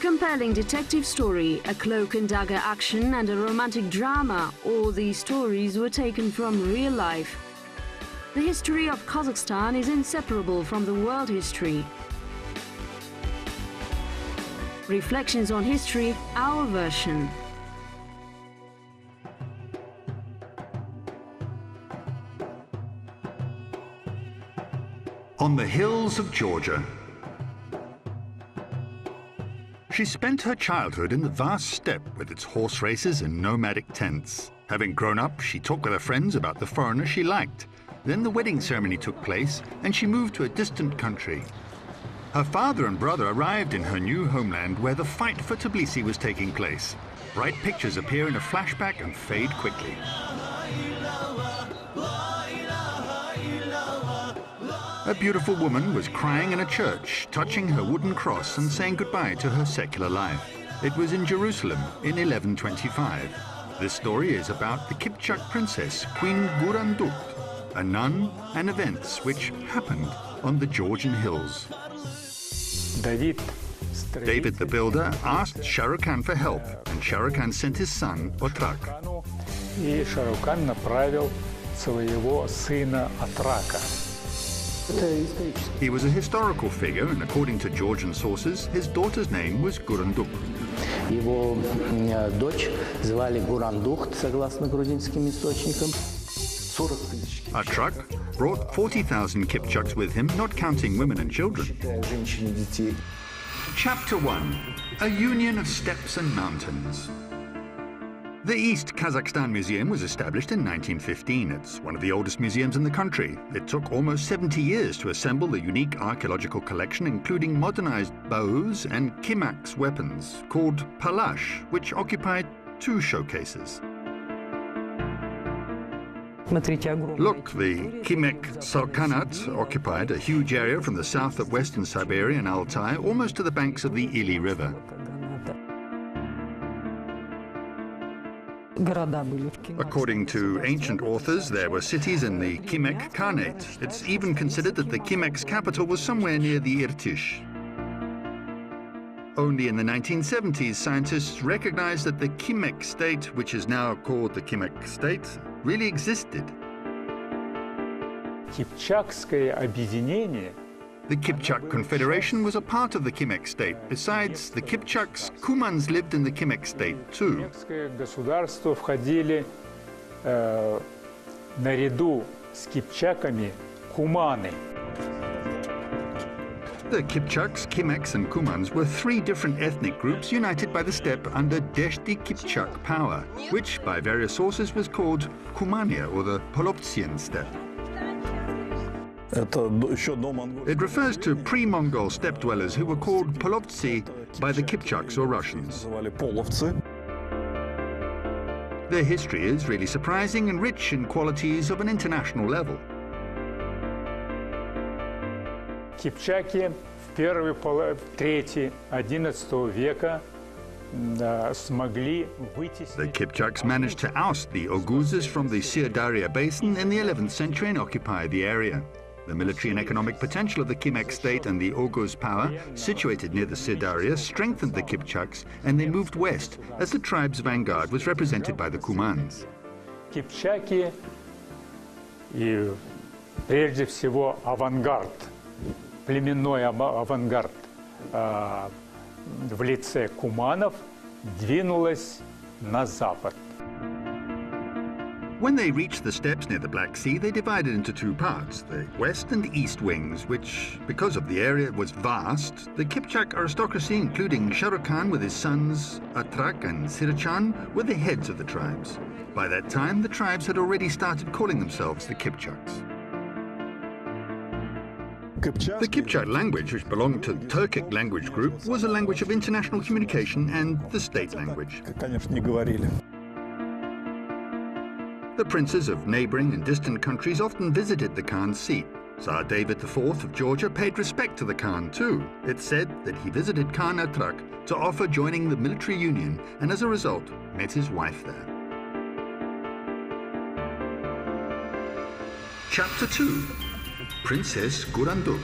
compelling detective story, a cloak and dagger action, and a romantic drama, all these stories were taken from real life. The history of Kazakhstan is inseparable from the world history. Reflections on history, our version. On the hills of Georgia. She spent her childhood in the vast steppe with its horse races and nomadic tents. Having grown up, she talked with her friends about the foreigner she liked. Then the wedding ceremony took place and she moved to a distant country. Her father and brother arrived in her new homeland where the fight for Tbilisi was taking place. Bright pictures appear in a flashback and fade quickly. A beautiful woman was crying in a church, touching her wooden cross and saying goodbye to her secular life. It was in Jerusalem in 1125. This story is about the Kipchak princess, Queen Gurandukht, a nun, and events which happened on the Georgian hills. David the builder asked Shah Rukh Khan for help, and Shah Rukh Khan sent his son Otrak. He was a historical figure, and according to Georgian sources, his daughter's name was Gurandukht. Его дочь звали Гурандухт, согласно грузинским источникам. Otrak brought 40,000 Kipchaks with him, not counting women and children. Chapter 1. A union of steppes and mountains. The East Kazakhstan Museum was established in 1915. It's one of the oldest museums in the country. It took almost 70 years to assemble the unique archaeological collection, including modernized bows and Kimaks weapons, called Palash, which occupied 2 showcases. Look, the Kimek Sultanate occupied a huge area from the south of western Siberia and Altai, almost to the banks of the Ili River. According to ancient authors, there were cities in the Kimek Khanate. It's even considered that the Kimek's capital was somewhere near the Irtish. Only in the 1970s, scientists recognized that the Kimek state, which is now called the Kimek state, really existed. The Kipchak Confederation was a part of the Kimek state. Besides the Kipchaks, Kumans lived in the Kimek state too. The Kipchaks, Kimeks and Kumans were 3 different ethnic groups united by the steppe under Deshti Kipchak power, which by various sources was called Kumania, or the Polovtsian steppe. It refers to pre-Mongol steppe dwellers who were called Polovtsi by the Kipchaks or Russians. Their history is really surprising and rich in qualities of an international level. Кипчаки в первой трети XI века смогли вытеснить. The Kipchaks managed to oust the Oguzes from the Sirdarya basin in the 11th century and occupy the area. The military and economic potential of the Kimek state and the Oguz power, situated near the Sirdarya, strengthened the Kipchaks, and they moved west as the tribe's vanguard was represented by the Kumans. Кипчаки и прежде всего авангард, племенной авангард в лице куманов двинулась на запад. When they reached the steppes near the Black Sea, they divided into 2 parts, the west and east wings, which, because of the area was vast, the Kipchak aristocracy, including Shah Rukh Khan with his sons Atrak and Sirachan, were the heads of the tribes. By that time, the tribes had already started calling themselves the Kipchaks. The Kipchak language, which belonged to the Turkic language group, was a language of international communication and the state language. The princes of neighboring and distant countries often visited the Khan's seat. Tsar David IV of Georgia paid respect to the Khan too. It's said that he visited Khan Atrak to offer joining the military union and as a result met his wife there. Chapter 2. Princess Gurandukht.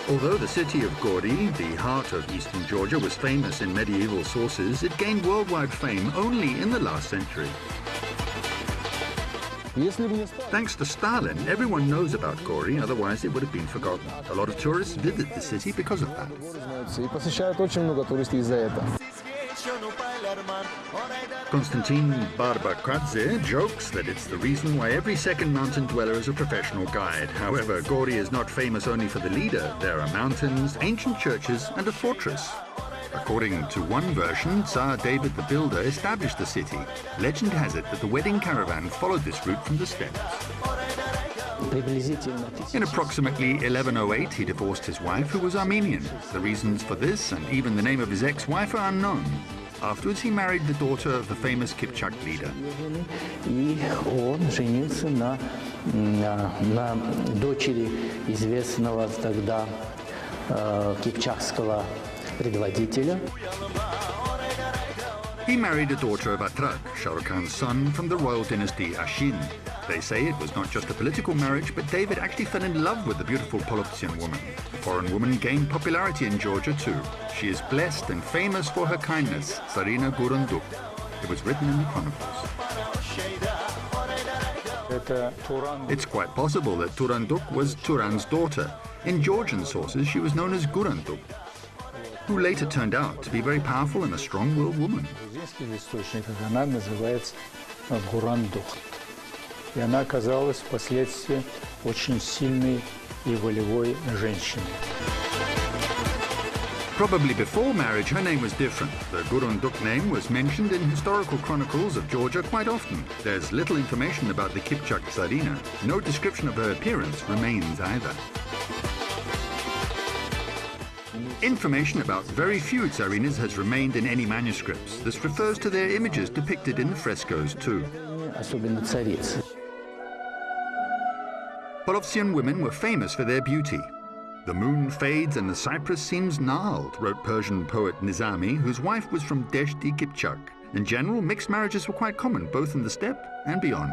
Although the city of Gori, the heart of eastern Georgia, was famous in medieval sources, it gained worldwide fame only in the last century. Thanks to Stalin, everyone knows about Gori, otherwise it would have been forgotten. A lot of tourists visit the city because of that. Konstantin Barbakadze jokes that it's the reason why every second mountain dweller is a professional guide. However, Gori is not famous only for the leader. There are mountains, ancient churches, and a fortress. According to one version, Tsar David the Builder established the city. Legend has it that the wedding caravan followed this route from the steppes. In approximately 1108, he divorced his wife, who was Armenian. The reasons for this, and even the name of his ex-wife, are unknown. Afterwards, he married the daughter of the famous Kipchak leader. И он женился на дочери известного тогда кипчакского предводителя. He married a daughter of Atrak, Shah Rukh Khan's son, from the royal dynasty Ashin. They say it was not just a political marriage, but David actually fell in love with the beautiful Poloptian woman. The foreign woman gained popularity in Georgia too. She is blessed and famous for her kindness, Tsarina Gurunduk. It was written in the chronicles. It's quite possible that Turanduk was Turan's daughter. In Georgian sources, she was known as Gurunduk, who later turned out to be very powerful and a strong-willed woman. И она оказалась впоследствии очень сильной и волевой женщиной. Probably before marriage, her name was different. The Gurunduk name was mentioned in historical chronicles of Georgia quite often. There's little information about the Kipchak Tsarina. No description of her appearance remains either. Information about very few tsarinas has remained in any manuscripts. This refers to their images depicted in the frescoes too. Особенно царицы. Polovtsian women were famous for their beauty. The moon fades and the cypress seems gnarled, wrote Persian poet Nizami, whose wife was from Deshti Kipchak. In general, mixed marriages were quite common, both in the steppe and beyond.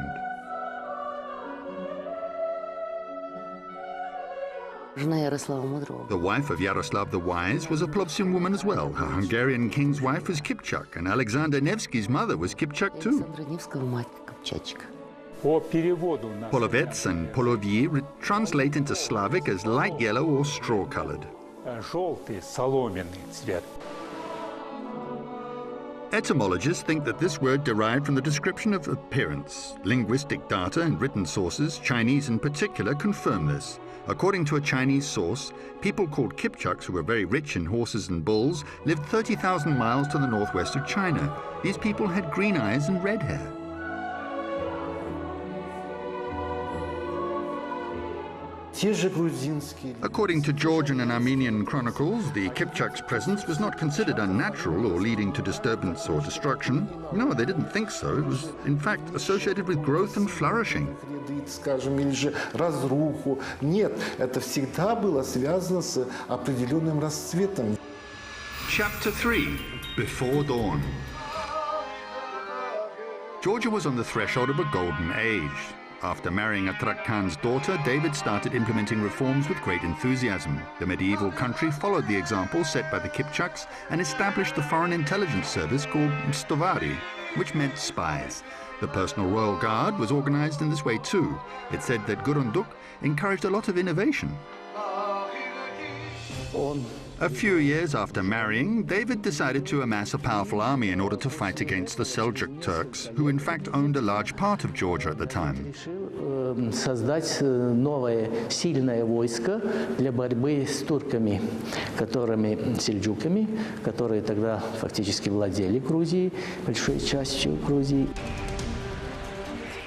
The wife of Yaroslav the Wise was a Polovtsian woman as well. Her Hungarian king's wife was Kipchak, and Alexander Nevsky's mother was Kipchak too. Polovets and Polovyi translate into Slavic as light yellow or straw-colored. Etymologists think that this word derived from the description of appearance. Linguistic data and written sources, Chinese in particular, confirm this. According to a Chinese source, people called Kipchaks, who were very rich in horses and bulls, lived 30,000 miles to the northwest of China. These people had green eyes and red hair. According to Georgian and Armenian chronicles, the Kipchaks' presence was not considered unnatural or leading to disturbance or destruction. No, they didn't think so. It was, in fact, associated with growth and flourishing. Chapter 3. Before Dawn. Georgia was on the threshold of a golden age. After marrying Atrak Khan's daughter, David started implementing reforms with great enthusiasm. The medieval country followed the example set by the Kipchaks and established the foreign intelligence service called Stovari, which meant spies. The personal royal guard was organized in this way too. It said that Gurunduk encouraged a lot of innovation. A few years after marrying, David decided to amass a powerful army in order to fight against the Seljuk Turks, who in fact owned a large part of Georgia at the time. Создать новое сильное войско для борьбы с турками, сельджуками, которые тогда фактически владели Грузией, большой частью Грузии.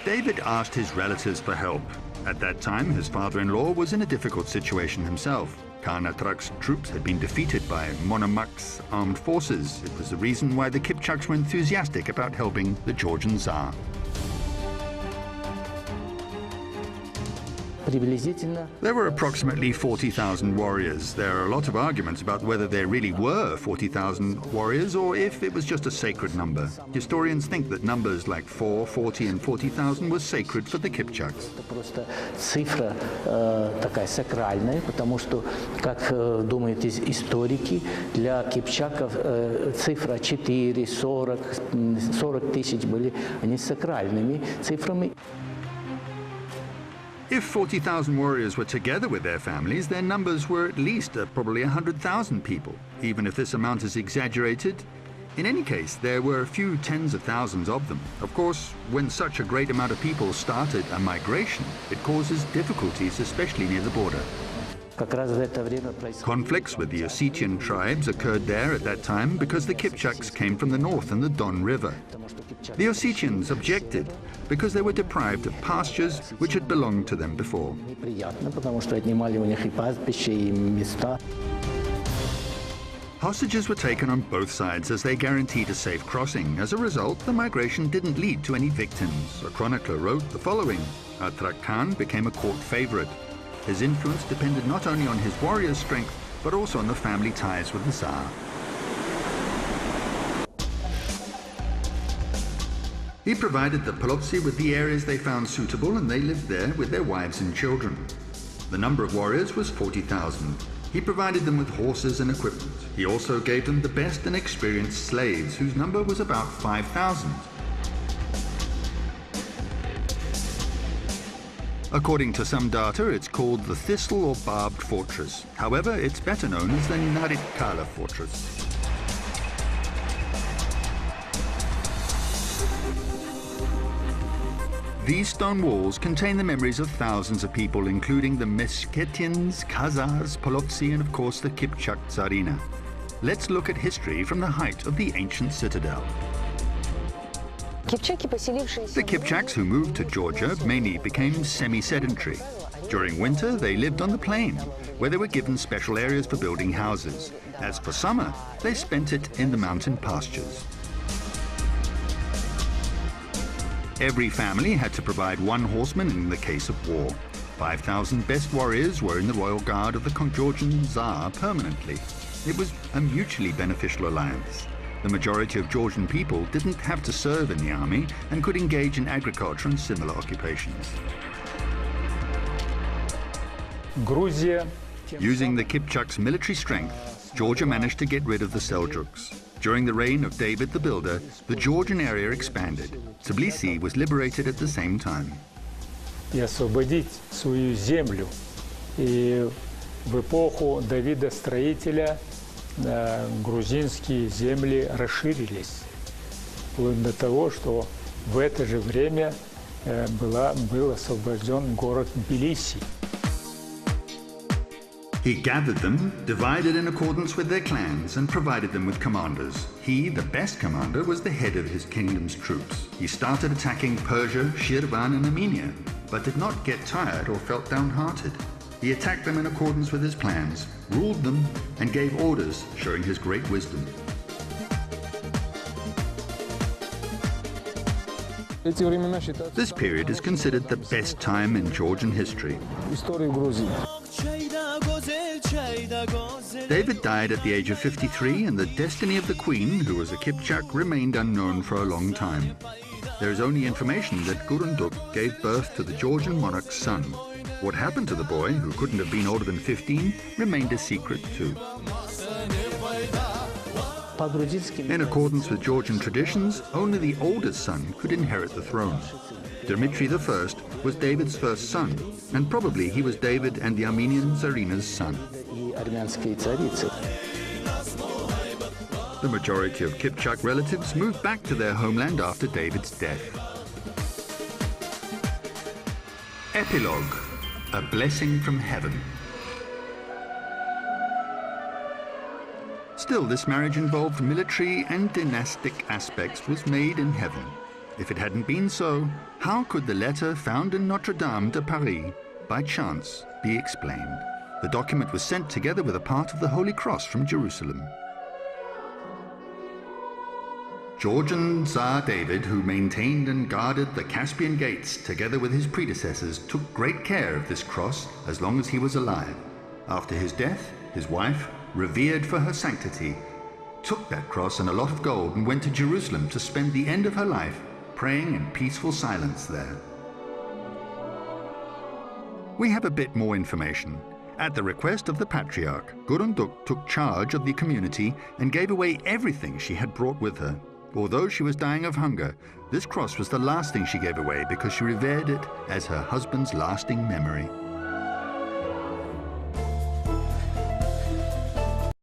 David asked his relatives for help. At that time, his father-in-law was in a difficult situation himself. Khan Atrak's troops had been defeated by Monomak's armed forces. It was the reason why the Kipchaks were enthusiastic about helping the Georgian Tsar. Приблизительно. There were approximately 40,000 warriors. There are a lot of arguments about whether there really were 40,000 warriors or if it was just a sacred number. Historians think that numbers like 4, 40 and 40,000 were sacred for the Kipchaks. Это просто цифра такая сакральная, потому что, как думают историки, для кипчаков цифра 4, 40 тысяч были они сакральными цифрами. If 40,000 warriors were together with their families, their numbers were at least probably 100,000 people, even if this amount is exaggerated. In any case, there were a few tens of thousands of them. Of course, when such a great amount of people started a migration, it causes difficulties, especially near the border. Conflicts with the Ossetian tribes occurred there at that time because the Kipchaks came from the north and the Don River. The Ossetians objected because they were deprived of pastures which had belonged to them before. Hostages were taken on both sides as they guaranteed a safe crossing. As a result, the migration didn't lead to any victims. A chronicler wrote the following: Atrak Khan became a court favorite. His influence depended not only on his warrior's strength, but also on the family ties with the Tsar. He provided the Polovtsi with the areas they found suitable, and they lived there with their wives and children. The number of warriors was 40,000. He provided them with horses and equipment. He also gave them the best and experienced slaves, whose number was about 5,000. According to some data, it's called the Thistle or Barbed Fortress. However, it's better known as the Naritkala Fortress. These stone walls contain the memories of thousands of people, including the Meskhetians, Khazars, Polovtsi, and of course the Kipchak Tsarina. Let's look at history from the height of the ancient citadel. The Kipchaks who moved to Georgia mainly became semi-sedentary. During winter, they lived on the plain, where they were given special areas for building houses. As for summer, they spent it in the mountain pastures. Every family had to provide one horseman in the case of war. 5,000 best warriors were in the royal guard of the Georgian Tsar permanently. It was a mutually beneficial alliance. The majority of Georgian people didn't have to serve in the army and could engage in agriculture and similar occupations. Using the Kipchaks' military strength, Georgia managed to get rid of the Seljuks. During the reign of David the Builder, the Georgian area expanded. Tbilisi was liberated at the same time. И освободить свою землю. И в эпоху Давида Строителя грузинские земли расширились, вплоть до того, что в это же время был освобожден город Тбилиси. He gathered them, divided in accordance with their clans, and provided them with commanders. He, the best commander, was the head of his kingdom's troops. He started attacking Persia, Shirvan, and Armenia, but did not get tired or felt downhearted. He attacked them in accordance with his plans, ruled them, and gave orders, showing his great wisdom. This period is considered the best time in Georgian history. David died at the age of 53, and the destiny of the queen, who was a Kipchak, remained unknown for a long time. There is only information that Gurunduk gave birth to the Georgian monarch's son. What happened to the boy, who couldn't have been older than 15, remained a secret too. In accordance with Georgian traditions, only the oldest son could inherit the throne. Dmitry I was David's first son, and probably he was David and the Armenian Tsarina's son. The majority of Kipchak relatives moved back to their homeland after David's death. Epilogue: A blessing from heaven. Still, this marriage involved military and dynastic aspects, was made in heaven. If it hadn't been so, how could the letter found in Notre Dame de Paris, by chance, be explained? The document was sent together with a part of the Holy Cross from Jerusalem. Georgian Tsar David, who maintained and guarded the Caspian Gates together with his predecessors, took great care of this cross as long as he was alive. After his death, his wife, revered for her sanctity, took that cross and a lot of gold and went to Jerusalem to spend the end of her life praying in peaceful silence there. We have a bit more information. At the request of the Patriarch, Gurunduk took charge of the community and gave away everything she had brought with her. Although she was dying of hunger, this cross was the last thing she gave away because she revered it as her husband's lasting memory.